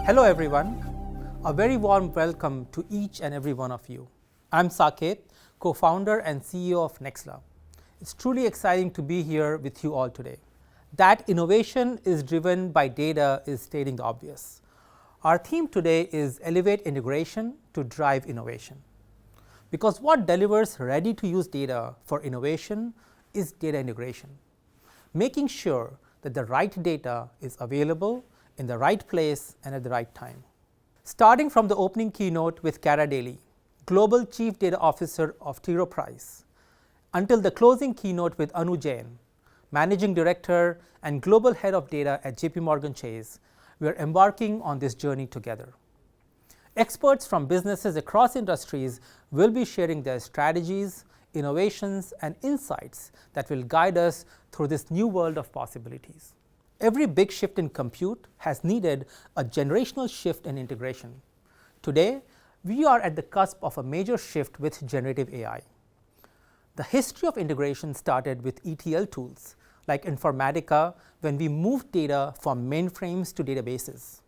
Hello everyone, a very warm welcome to each and every one of you. I'm Saket, co-founder and CEO of Nexla. It's truly exciting to be here with you all today. That innovation is driven by data is stating the obvious. Our theme today is Elevate Integration to Drive Innovation. Because what delivers ready-to-use data for innovation is data integration, making sure that the right data is available in the right place and at the right time. Starting from the opening keynote with Cara Daly, Global Chief Data Officer of T. Rowe Price, until the closing keynote with Anu Jain, Managing Director and Global Head of Data at JP Morgan Chase, we are embarking on this journey together. Experts from businesses across industries will be sharing their strategies, innovations, and insights that will guide us through this new world of possibilities. Every big shift in compute has needed a generational shift in integration. Today, we are at the cusp of a major shift with generative AI. The history of integration started with ETL tools like Informatica when we moved data from mainframes to databases.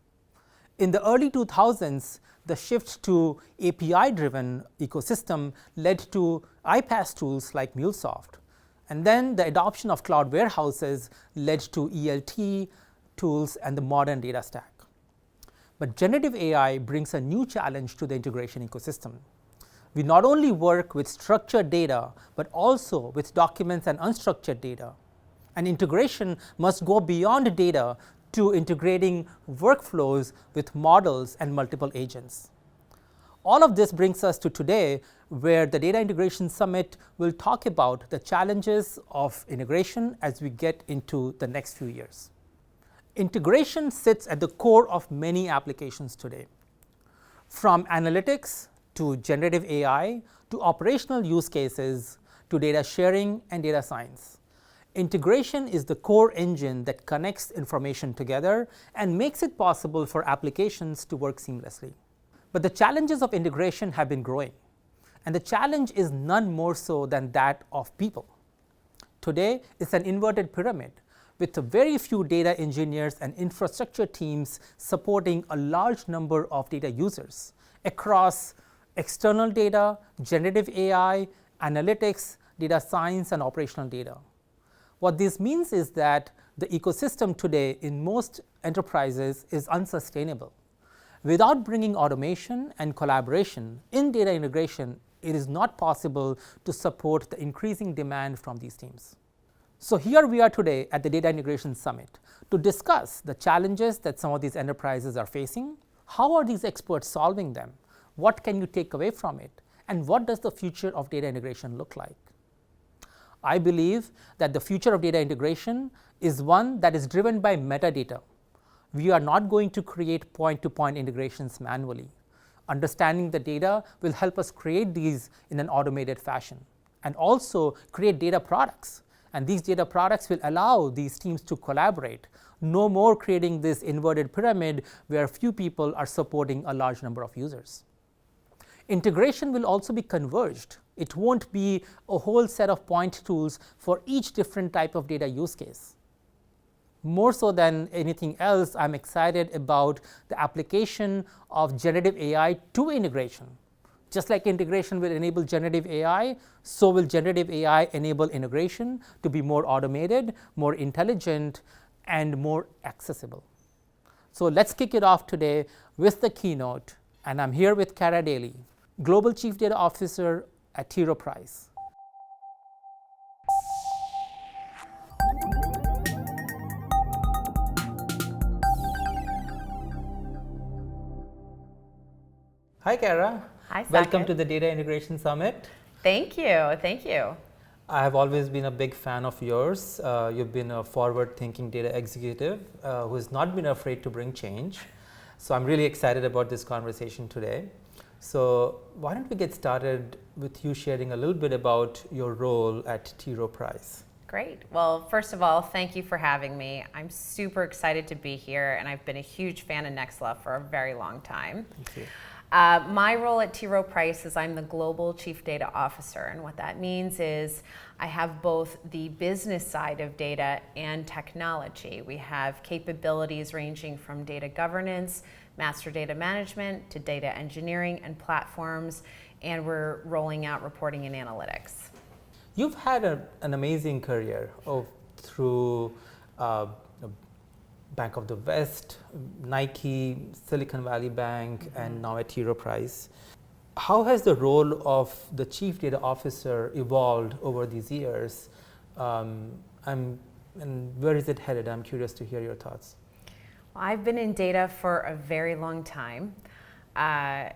In the early 2000s, the shift to API-driven ecosystem led to iPaaS tools like MuleSoft. And then the adoption of cloud warehouses led to ELT tools and the modern data stack. But generative AI brings a new challenge to the integration ecosystem. We not only work with structured data, but also with documents and unstructured data. And integration must go beyond data to integrating workflows with models and multiple agents. All of this brings us to today, where the Data Integration Summit will talk about the challenges of integration as we get into the next few years. Integration sits at the core of many applications today. From analytics to generative AI to operational use cases to data sharing and data science. Integration is the core engine that connects information together and makes it possible for applications to work seamlessly. But the challenges of integration have been growing, and the challenge is none more so than that of people. Today, it's an inverted pyramid with very few data engineers and infrastructure teams supporting a large number of data users across external data, generative AI, analytics, data science, and operational data. What this means is that the ecosystem today in most enterprises is unsustainable. Without bringing automation and collaboration in data integration, it is not possible to support the increasing demand from these teams. So here we are today at the Data Integration Summit to discuss the challenges that some of these enterprises are facing. How are these experts solving them? What can you take away from it? And what does the future of data integration look like? I believe that the future of data integration is one that is driven by metadata. We are not going to create point-to-point integrations manually. Understanding the data will help us create these in an automated fashion and also create data products. And these data products will allow these teams to collaborate. No more creating this inverted pyramid where few people are supporting a large number of users. Integration will also be converged. It won't be a whole set of point tools for each different type of data use case. More so than anything else, I'm excited about the application of generative AI to integration. Just like integration will enable generative AI, so will generative AI enable integration to be more automated, more intelligent, and more accessible. So let's kick it off today with the keynote, and I'm here with Cara Daly, Global Chief Data Officer at T. Rowe Price. Hi, Cara. Hi, Saket. Welcome to the Data Integration Summit. Thank you. Thank you. I have always been a big fan of yours. You've been a forward-thinking data executive who has not been afraid to bring change. So I'm really excited about this conversation today. So why don't we get started with you sharing a little bit about your role at T. Rowe Price. Great. Well, first of all, thank you for having me. I'm super excited to be here, and I've been a huge fan of Nexla for a very long time. Thank you. My role at T. Rowe Price is I'm the Global Chief Data Officer, and what that means is I have both the business side of data and technology. We have capabilities ranging from data governance, master data management to data engineering and platforms, and we're rolling out reporting and analytics. You've had an amazing career through Bank of the West, Nike, Silicon Valley Bank, and now at T. Rowe Price. How has the role of the Chief Data Officer evolved over these years? And where is it headed? I'm curious to hear your thoughts. Well, I've been in data for a very long time. I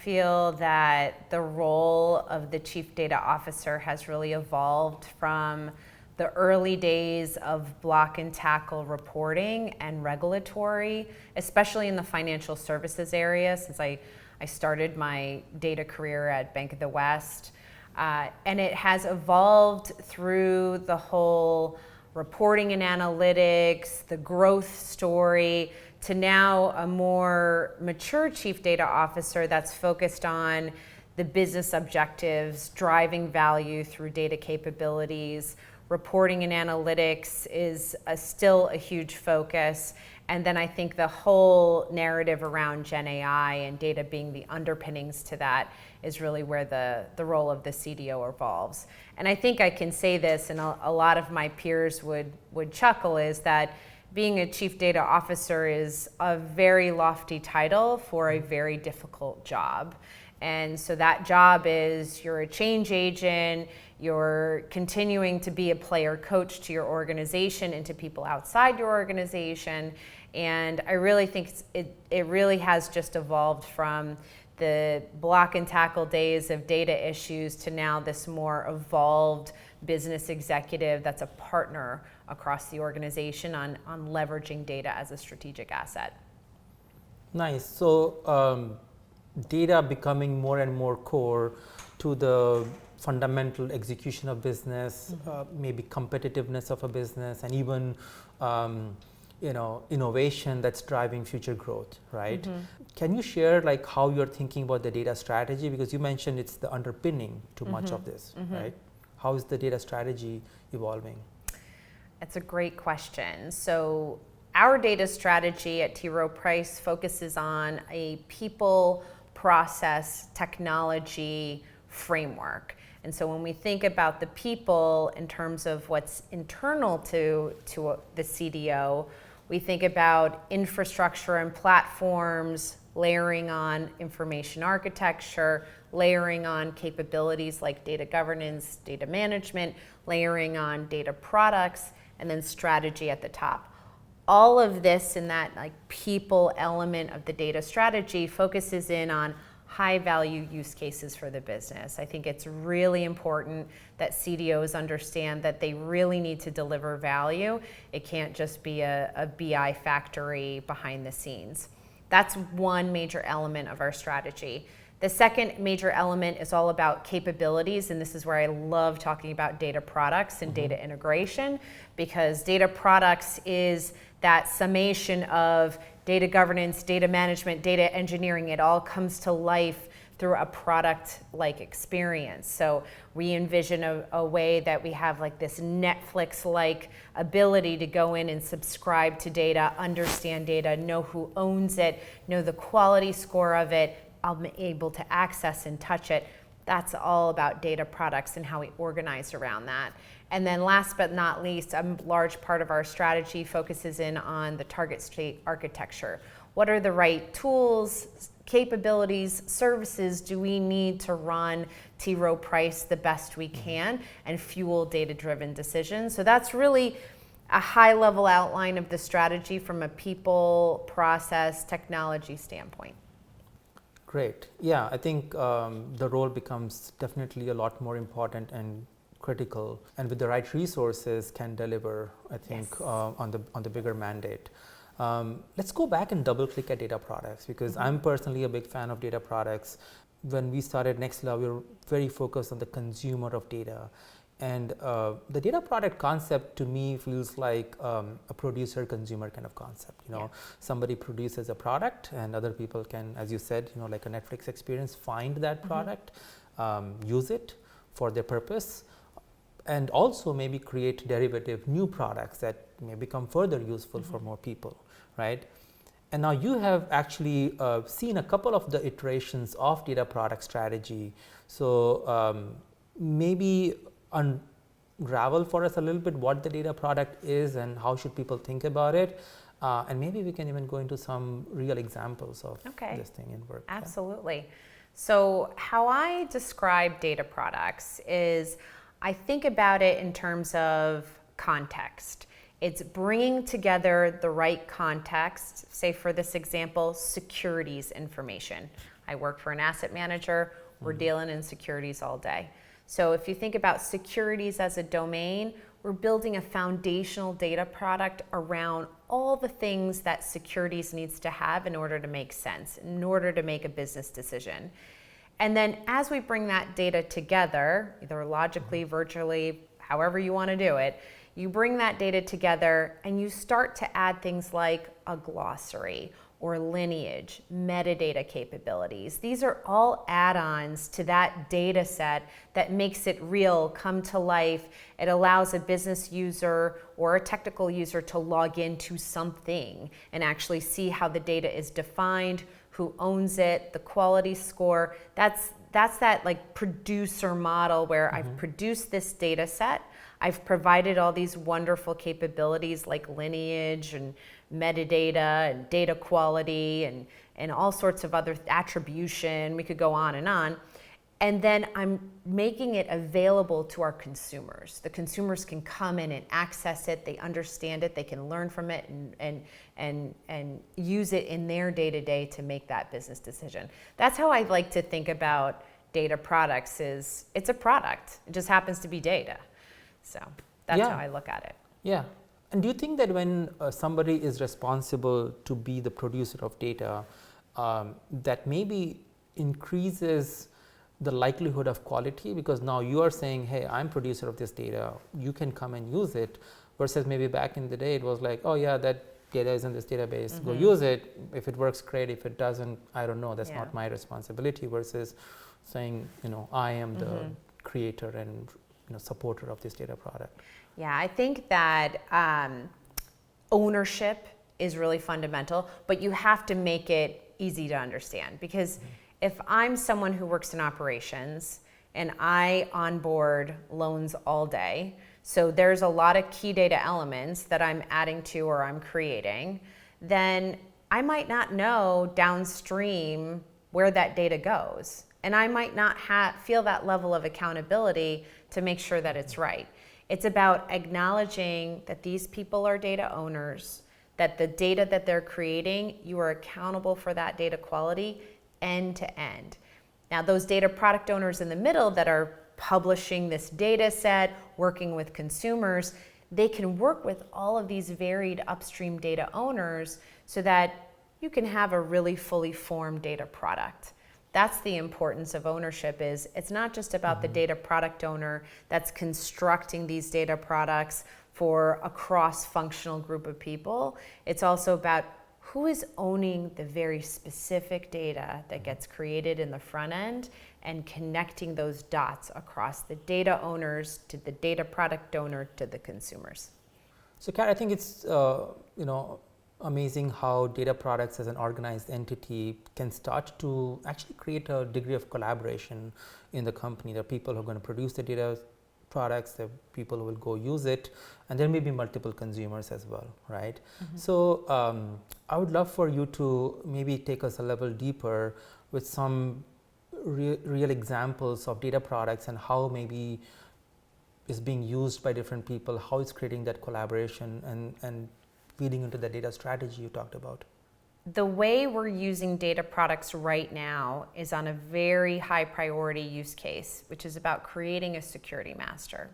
feel that the role of the Chief Data Officer has really evolved from the early days of block and tackle reporting and regulatory, especially in the financial services area, since I started my data career at Bank of the West. And it has evolved through the whole reporting and analytics, the growth story, to now a more mature Chief Data Officer that's focused on the business objectives, driving value through data capabilities. Reporting and analytics is still a huge focus. And then I think the whole narrative around Gen AI and data being the underpinnings to that is really where the role of the CDO evolves. And I think I can say this, and a lot of my peers would chuckle, is that being a Chief Data Officer is a very lofty title for a very difficult job. And so that job is, you're a change agent, you're continuing to be a player coach to your organization and to people outside your organization. And I really think it really has just evolved from the block and tackle days of data issues to now this more evolved business executive that's a partner across the organization on leveraging data as a strategic asset. Nice. So data becoming more and more core to the fundamental execution of business, maybe competitiveness of a business, and even innovation that's driving future growth, right? Can you share like how you're thinking about the data strategy? Because you mentioned it's the underpinning to much of this, right? How is the data strategy evolving? That's a great question. So our data strategy at T. Rowe Price focuses on a people, process, technology framework. And so when we think about the people in terms of what's internal to the CDO, we think about infrastructure and platforms, layering on information architecture, layering on capabilities like data governance, data management, layering on data products, and then strategy at the top. All of this in that like people element of the data strategy focuses in on high value use cases for the business. I think it's really important that CDOs understand that they really need to deliver value. It can't just be a BI factory behind the scenes. That's one major element of our strategy. The second major element is all about capabilities, and this is where I love talking about data products and data integration, because data products is that summation of data governance, data management, data engineering. It all comes to life through a product-like experience. So we envision a way that we have like this Netflix-like ability to go in and subscribe to data, understand data, know who owns it, know the quality score of it, I'm able to access and touch it. That's all about data products and how we organize around that. And then last but not least, a large part of our strategy focuses in on the target state architecture. What are the right tools, capabilities, services do we need to run T. Rowe Price the best we can and fuel data-driven decisions? So that's really a high-level outline of the strategy from a people, process, technology standpoint. Great. Yeah, I think the role becomes definitely a lot more important and critical, and with the right resources can deliver, I think, yes. on the bigger mandate. Let's go back and double click at data products, because I'm personally a big fan of data products. When we started Nexla, we were very focused on the consumer of data. And the data product concept to me feels like a producer-consumer kind of concept. Somebody produces a product, and other people can, as you said, like a Netflix experience, find that product, use it for their purpose, and also maybe create derivative new products that may become further useful for more people, right? And now you have actually seen a couple of the iterations of data product strategy. So maybe unravel for us a little bit what the data product is and how should people think about it. And maybe we can even go into some real examples of this thing in work. Absolutely. Yeah. So how I describe data products is I think about it in terms of context. It's bringing together the right context, say for this example, securities information. I work for an asset manager, we're dealing in securities all day. So if you think about securities as a domain, we're building a foundational data product around all the things that securities needs to have in order to make sense, in order to make a business decision. And then as we bring that data together, either logically, virtually, however you want to do it, you bring that data together and you start to add things like a glossary or lineage, metadata capabilities. These are all add-ons to that data set that makes it real, come to life. It allows a business user or a technical user to log into something and actually see how the data is defined, who owns it, the quality score. That's that like producer model where I've produced this data set. I've provided all these wonderful capabilities like lineage and metadata and data quality and all sorts of other attribution. We could go on. And then I'm making it available to our consumers. The consumers can come in and access it, they understand it, they can learn from it and use it in their day-to-day to make that business decision. That's how I like to think about data products is it's a product. It just happens to be data. So that's how I look at it. Yeah. And do you think that when somebody is responsible to be the producer of data, that maybe increases the likelihood of quality? Because now you are saying, hey, I'm producer of this data, you can come and use it, versus maybe back in the day it was like, oh yeah, that data is in this database, go use it. If it works, great. If it doesn't, I don't know, that's not my responsibility, versus saying, I am the creator and supporter of this data product. Yeah, I think that ownership is really fundamental, but you have to make it easy to understand, because if I'm someone who works in operations and I onboard loans all day, so there's a lot of key data elements that I'm adding to or I'm creating, then I might not know downstream where that data goes. And I might not feel that level of accountability to make sure that it's right. It's about acknowledging that these people are data owners, that the data that they're creating, you are accountable for that data quality end to end. Now, those data product owners in the middle that are publishing this data set, working with consumers, they can work with all of these varied upstream data owners so that you can have a really fully formed data product. That's the importance of ownership. Is it's not just about the data product owner that's constructing these data products for a cross-functional group of people. It's also about who is owning the very specific data that gets created in the front end and connecting those dots across the data owners to the data product owner to the consumers. So, Cara, I think it's amazing how data products as an organized entity can start to actually create a degree of collaboration in the company. There are people who are going to produce the data products, there are people who will go use it, and there may be multiple consumers as well, right? So I would love for you to maybe take us a level deeper with some real examples of data products and how maybe is being used by different people, how it's creating that collaboration and feeding into the data strategy you talked about. The way we're using data products right now is on a very high priority use case, which is about creating a security master.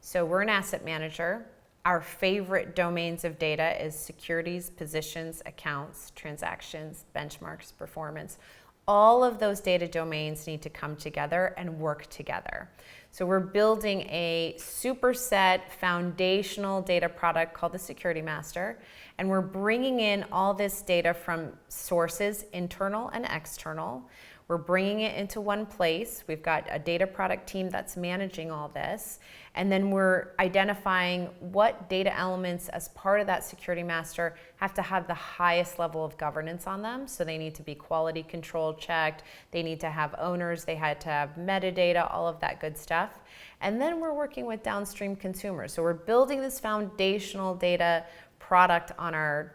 So we're an asset manager. Our favorite domains of data is securities, positions, accounts, transactions, benchmarks, performance. All of those data domains need to come together and work together. So we're building a superset foundational data product called the Security Master, and we're bringing in all this data from sources, internal and external. We're bringing it into one place. We've got a data product team that's managing all this, And then we're identifying what data elements as part of that security master have to have the highest level of governance on them. So they need to be quality control checked, they need to have owners, they had to have metadata, all of that good stuff. And then we're working with downstream consumers. So we're building this foundational data product on our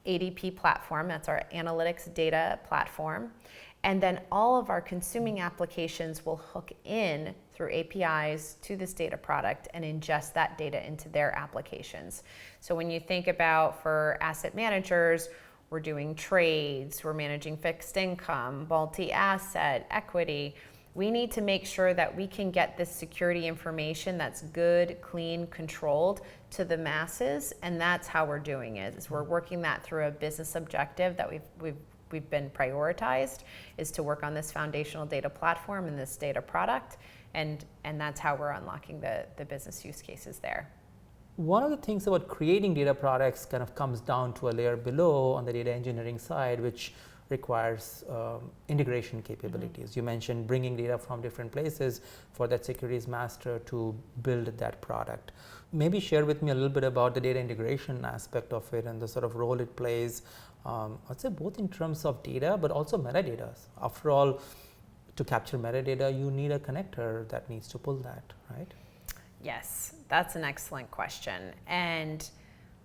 ADP platform, that's our analytics data platform. And then all of our consuming applications will hook in through APIs to this data product and ingest that data into their applications. So when you think about for asset managers, we're doing trades, we're managing fixed income, multi-asset, equity. We need to make sure that we can get this security information that's good, clean, controlled to the masses, and that's how we're doing it. Is we're working that through a business objective that we've been prioritized, is to work on this foundational data platform and this data product, and that's how we're unlocking the business use cases there. One of the things about creating data products kind of comes down to a layer below on the data engineering side, which requires integration capabilities. You mentioned bringing data from different places for that securities master to build that product. Maybe share with me a little bit about the data integration aspect of it and the sort of role it plays, I'd say both in terms of data, but also metadata. After all, to capture metadata, you need a connector that needs to pull that, right? Yes, that's an excellent question. And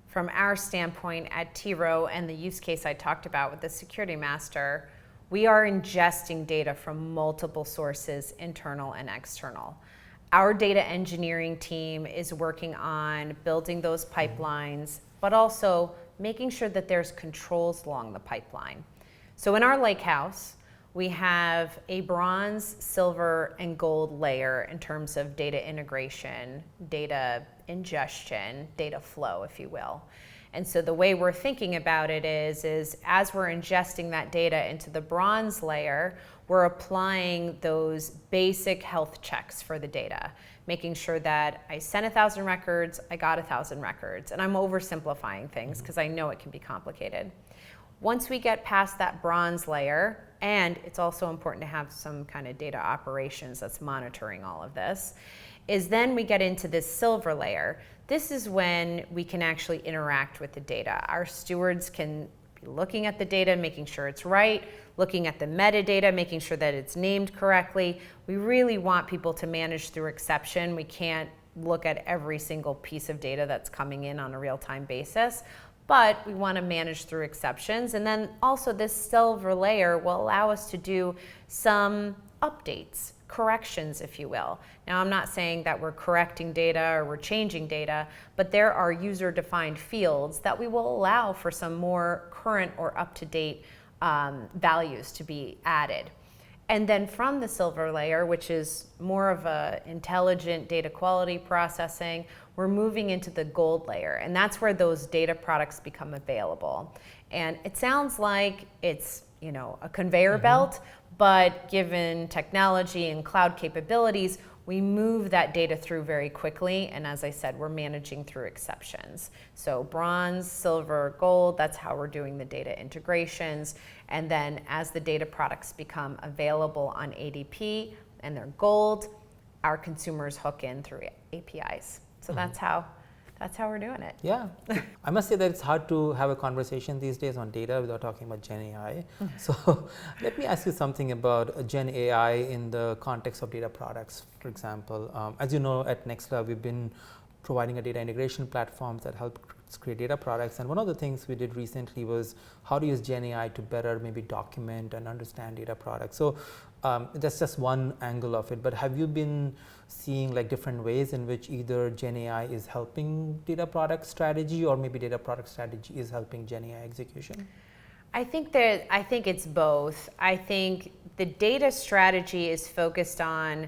from our standpoint at T. Rowe and the use case I talked about with the security master, we are ingesting data from multiple sources, internal and external. Our data engineering team is working on building those pipelines, but also making sure that there's controls along the pipeline. So in our lakehouse, we have a bronze, silver, and gold layer in terms of data integration, data ingestion, data flow, if you will. And so the way we're thinking about it is as we're ingesting that data into the bronze layer, we're applying those basic health checks for the data, making sure that I sent 1,000 records, I got 1,000 records. And I'm oversimplifying things because I know it can be complicated. Once we get past that bronze layer, and it's also important to have some kind of data operations that's monitoring all of this, is then we get into this silver layer. This is when we can actually interact with the data. Our stewards can be looking at the data, making sure it's right, looking at the metadata, making sure that it's named correctly. We really want people to manage through exception. We can't look at every single piece of data that's coming in on a real-time basis, but we want to manage through exceptions. And then also this silver layer will allow us to do some updates, corrections, if you will. Now, I'm not saying that we're correcting data or we're changing data, but there are user-defined fields that we will allow for some more current or up-to-date values to be added. And then from the silver layer, which is more of a intelligent data quality processing, we're moving into the gold layer, and that's where those data products become available. And it sounds like it's, a conveyor belt, but given technology and cloud capabilities, we move that data through very quickly, and as I said, we're managing through exceptions. So bronze, silver, gold, that's how we're doing the data integrations. And then as the data products become available on ADP and they're gold, our consumers hook in through APIs. So that's how we're doing it. Yeah. I must say that it's hard to have a conversation these days on data without talking about Gen AI. So let me ask you something about Gen AI in the context of data products, for example. As you know, at Nexla, we've been providing a data integration platform that helps create data products. And one of the things we did recently was how to use Gen AI to better maybe document and understand data products. So that's just one angle of it. But have you been seeing like different ways in which either Gen AI is helping data product strategy or maybe data product strategy is helping Gen AI execution? I think it's both. I think the data strategy is focused on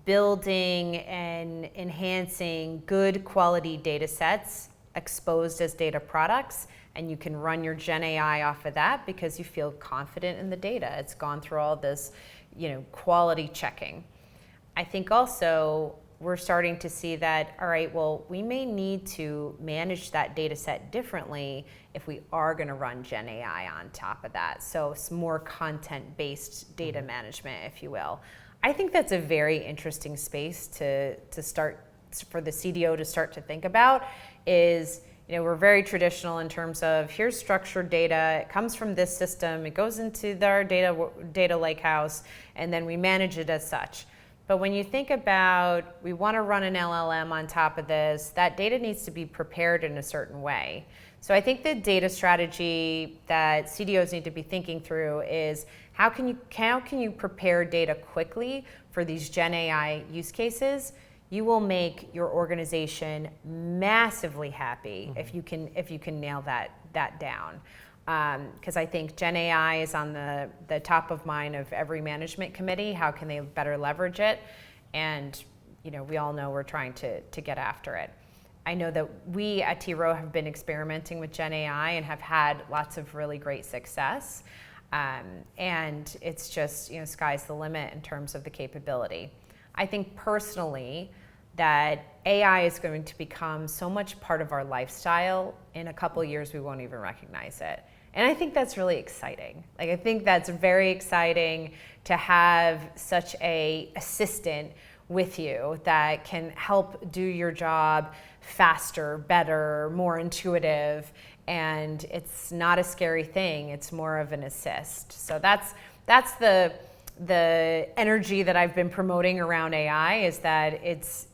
building and enhancing good quality data sets exposed as data products, and you can run your Gen AI off of that because you feel confident in the data. It's gone through all this, quality checking. I think also we're starting to see that, all right, well, we may need to manage that data set differently if we are going to run Gen AI on top of that. So it's more content-based data management, if you will. I think that's a very interesting space to start for the CDO to start to think about is, we're very traditional in terms of here's structured data, it comes from this system, it goes into our data lakehouse, and then we manage it as such. But when you think about, we want to run an LLM on top of this, that data needs to be prepared in a certain way. So I think the data strategy that CDOs need to be thinking through is how can you prepare data quickly for these Gen AI use cases? You will make your organization massively happy if you can nail that down. Because I think Gen AI is on the top of mind of every management committee. How can they better leverage it? And we all know we're trying to get after it. I know that we at T. Rowe have been experimenting with Gen AI and have had lots of really great success. And it's just, sky's the limit in terms of the capability. I think personally that AI is going to become so much part of our lifestyle, in a couple years we won't even recognize it. And I think that's really exciting. I think that's very exciting to have such a assistant with you that can help do your job faster, better, more intuitive, and it's not a scary thing. It's more of an assist. So that's the energy that I've been promoting around AI, is that it's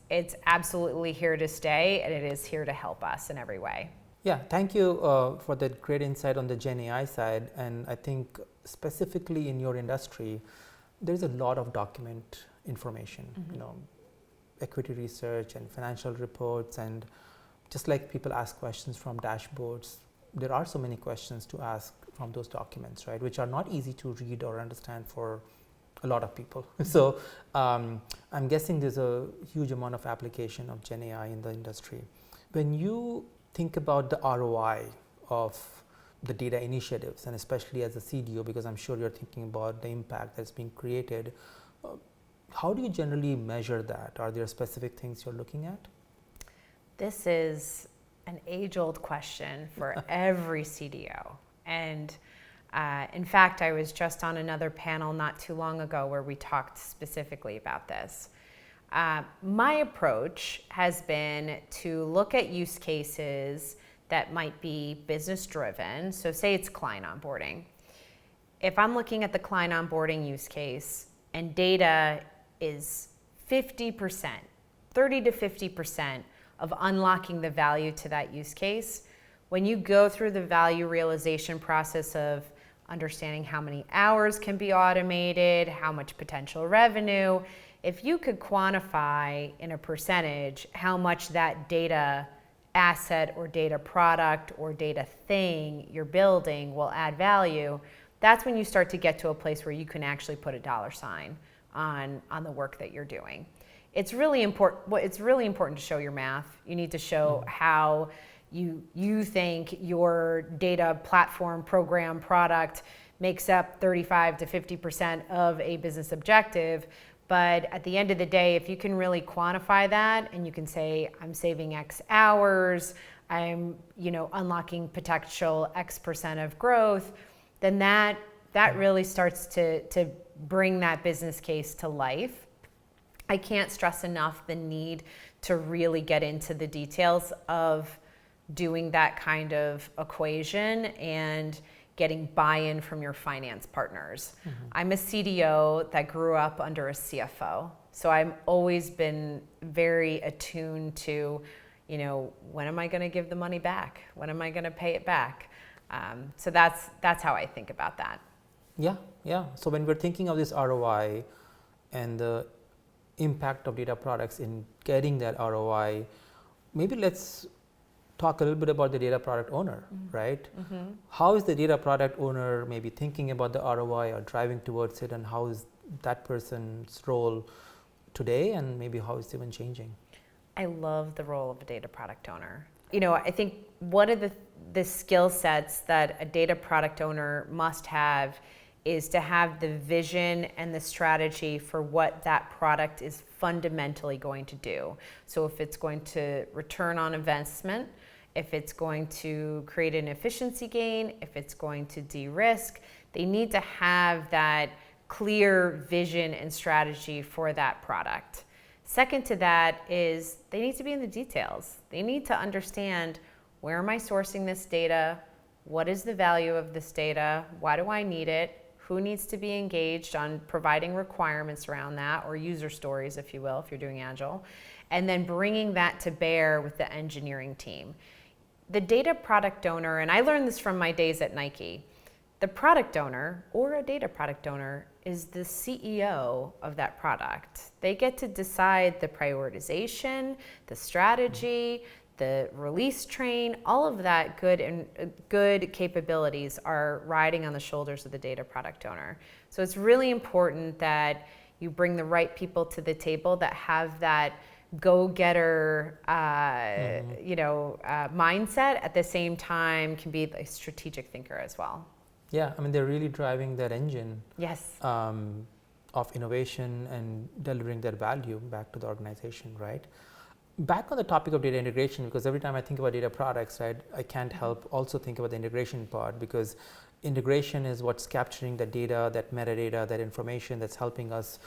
absolutely here to stay, and it is here to help us in every way. Yeah, thank you for that great insight on the Gen AI side. And I think specifically in your industry, there's a lot of document information, equity research and financial reports, and just like people ask questions from dashboards, there are so many questions to ask from those documents, right, which are not easy to read or understand for a lot of people. So I'm guessing there's a huge amount of application of Gen AI in the industry. When you think about the ROI of the data initiatives, and especially as a CDO, because I'm sure you're thinking about the impact that's being created, how do you generally measure that? Are there specific things you're looking at? This is an age-old question for every CDO. And in fact, I was just on another panel not too long ago where we talked specifically about this. My approach has been to look at use cases that might be business-driven. So say it's client onboarding. If I'm looking at the client onboarding use case and data is 50%, 30 to 50% of unlocking the value to that use case, when you go through the value realization process of understanding how many hours can be automated, how much potential revenue, if you could quantify in a percentage how much that data asset or data product or data thing you're building will add value, that's when you start to get to a place where you can actually put a dollar sign on the work that you're doing. It's really important to show your math. You need to show how you think your data platform, program, product makes up 35 to 50% of a business objective. But at the end of the day, if you can really quantify that and you can say, I'm saving X hours, I'm unlocking potential X percent of growth, then that really starts to bring that business case to life. I can't stress enough the need to really get into the details of doing that kind of equation and getting buy-in from your finance partners. I'm a CDO that grew up under a CFO. So I've always been very attuned to, when am I going to give the money back? When am I going to pay it back? So that's how I think about that. Yeah. So when we're thinking of this ROI and the impact of data products in getting that ROI, maybe let's talk a little bit about the data product owner, right? How is the data product owner maybe thinking about the ROI or driving towards it, and how is that person's role today, and maybe how it's even changing? I love the role of a data product owner. I think one of the skill sets that a data product owner must have is to have the vision and the strategy for what that product is fundamentally going to do. So if it's going to return on investment, if it's going to create an efficiency gain, if it's going to de-risk, they need to have that clear vision and strategy for that product. Second to that is they need to be in the details. They need to understand, where am I sourcing this data? What is the value of this data? Why do I need it? Who needs to be engaged on providing requirements around that, or user stories, if you will, if you're doing Agile, and then bringing that to bear with the engineering team. The data product owner, and I learned this from my days at Nike, the product owner or a data product owner is the CEO of that product. They get to decide the prioritization, the strategy, the release train, all of that good capabilities are riding on the shoulders of the data product owner. So it's really important that you bring the right people to the table that have that go-getter, mindset. At the same time, can be a strategic thinker as well. Yeah, I mean, they're really driving that engine. Yes. Of innovation and delivering their value back to the organization, right? Back on the topic of data integration, because every time I think about data products, right, I can't help also think about the integration part, because integration is what's capturing the data, that metadata, that information that's helping us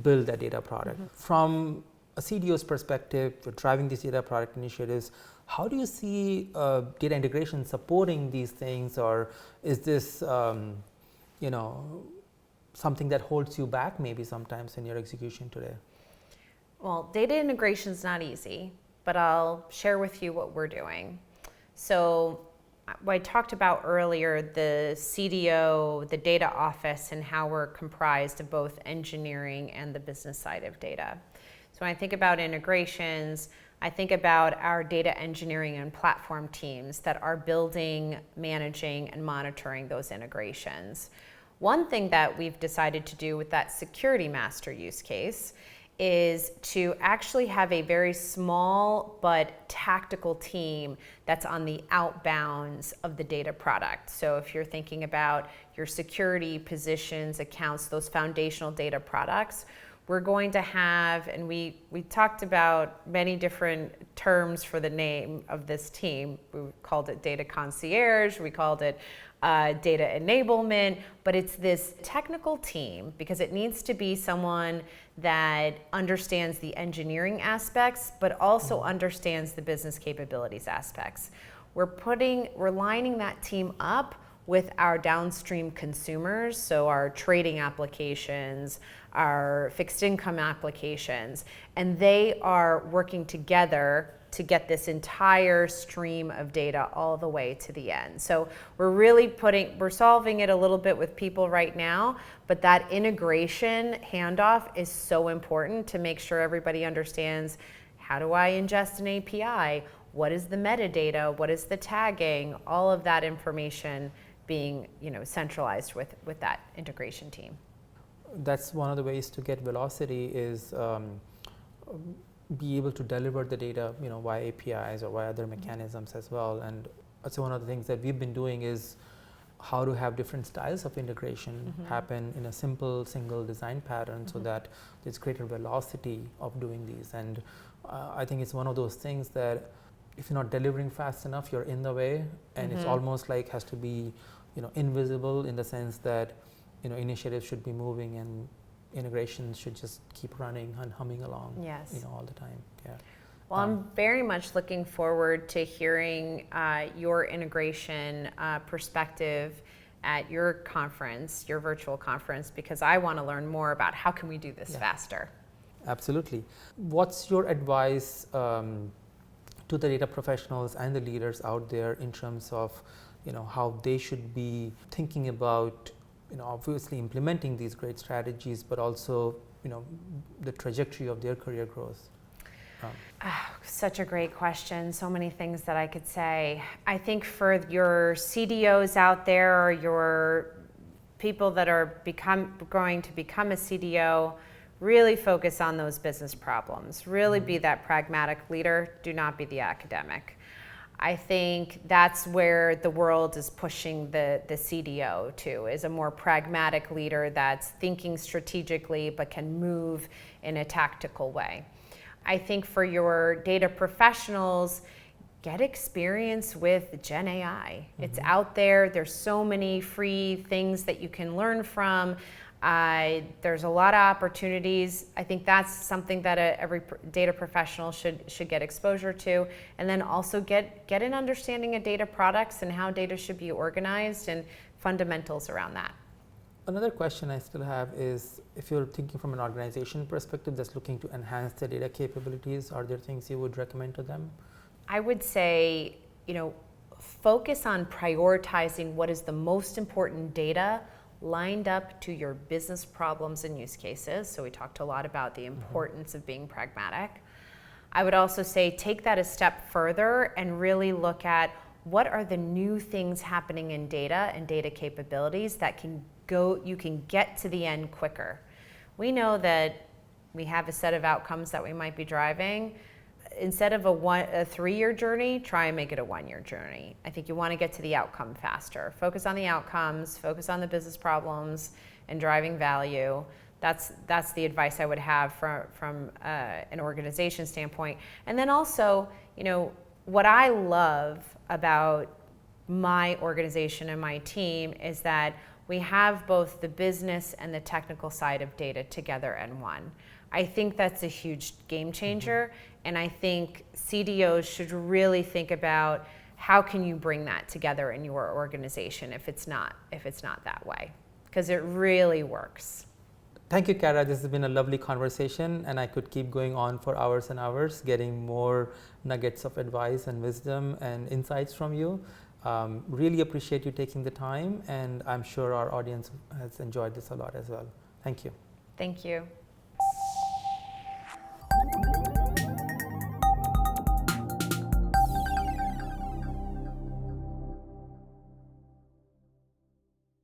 build that data product. From a CDO's perspective, for driving these data product initiatives, how do you see data integration supporting these things, or is this, something that holds you back maybe sometimes in your execution today? Well, data integration is not easy, but I'll share with you what we're doing. So what I talked about earlier, the CDO, the data office, and how we're comprised of both engineering and the business side of data. So when I think about integrations, I think about our data engineering and platform teams that are building, managing, and monitoring those integrations. One thing that we've decided to do with that security master use case is to actually have a very small but tactical team that's on the outbounds of the data product. So if you're thinking about your security positions, accounts, those foundational data products, we're going to have, and we talked about many different terms for the name of this team. We called it data concierge, we called it data enablement, but it's this technical team because it needs to be someone that understands the engineering aspects, but also understands the business capabilities aspects. We're lining that team up with our downstream consumers, so our trading applications, our fixed income applications, and they are working together to get this entire stream of data all the way to the end. So we're solving it a little bit with people right now, but that integration handoff is so important to make sure everybody understands, how do I ingest an API? What is the metadata? What is the tagging? All of that information being centralized with that integration team. That's one of the ways to get velocity is be able to deliver the data, via APIs or via other mechanisms as well. And so one of the things that we've been doing is how to have different styles of integration happen in a simple single design pattern so that there's greater velocity of doing these. And I think it's one of those things that if you're not delivering fast enough, you're in the way, and it's almost like has to be, invisible in the sense that, initiatives should be moving and integrations should just keep running and humming along, all the time. Yeah. Well, I'm very much looking forward to hearing your integration perspective at your conference, your virtual conference, because I want to learn more about how can we do this faster. Absolutely. What's your advice to the data professionals and the leaders out there in terms of, how they should be thinking about, obviously implementing these great strategies, but also, the trajectory of their career growth? Such a great question. So many things that I could say. I think for your CDOs out there, or your people that are going to become a CDO, really focus on those business problems. Really be that pragmatic leader. Do not be the academic. I think that's where the world is pushing the CDO to, is a more pragmatic leader that's thinking strategically but can move in a tactical way. I think for your data professionals, get experience with Gen AI. It's out there. There's so many free things that you can learn from. There's a lot of opportunities. I think that's something that every data professional should get exposure to, and then also get an understanding of data products and how data should be organized and fundamentals around that. Another question I still have is, if you're thinking from an organization perspective that's looking to enhance their data capabilities, are there things you would recommend to them? I would say, focus on prioritizing what is the most important data lined up to your business problems and use cases. So we talked a lot about the importance of being pragmatic. I would also say take that a step further and really look at what are the new things happening in data and data capabilities that you can get to the end quicker. We know that we have a set of outcomes that we might be driving. Instead of a 3-year journey, try and make it a 1-year journey. I think you want to get to the outcome faster. Focus on the outcomes, focus on the business problems and driving value. That's the advice I would have from an organization standpoint. And then also, what I love about my organization and my team is that we have both the business and the technical side of data together in one. I think that's a huge game changer, and I think CDOs should really think about how can you bring that together in your organization if it's not that way, because it really works. Thank you, Cara. This has been a lovely conversation, and I could keep going on for hours and hours, getting more nuggets of advice and wisdom and insights from you. Really appreciate you taking the time, and I'm sure our audience has enjoyed this a lot as well. Thank you. Thank you.